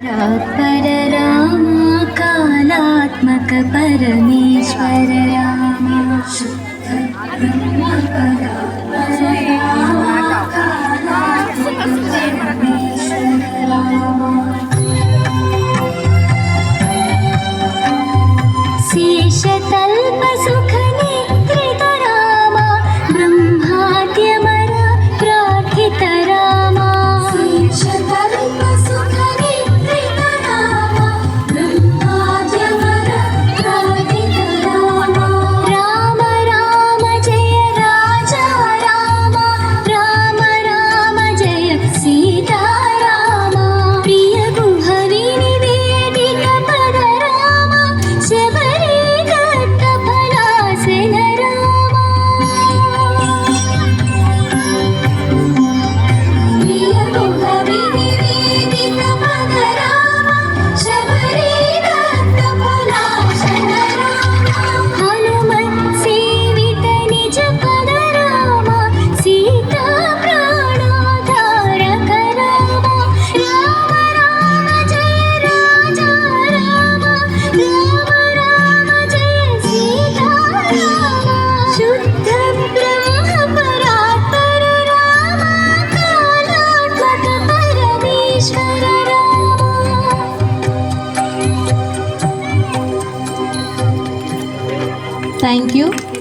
पर राम कालात्मक परमेश्वर राम शुद्ध ब्रह्म परात्पर राम कालात्मक परमेश्वर राम शेषतल्प सुख निद्रित राम ब्रह्माद्यमर प्रार्थित राम शेषतल्प सुख निद्रित राम ब्रह्माद्यमर प्रार्थित राम राम राम जय राजा राम राम राम जय सीता राम प्रिय गुहरि निवेदित पद राम शबरी दत्त फलासन राम प्रिय गुहरि निवेदित पद राम शबरी दत्त फलासन राम हनुमत् सेवित निज पद राम सीता प्राणोद्धारक राम राम राम जय राजा राम राम राम जय सीता राम शुद्ध ब्रह्म परात्पर राम कालात्मक परमेश्वर राम Thank you.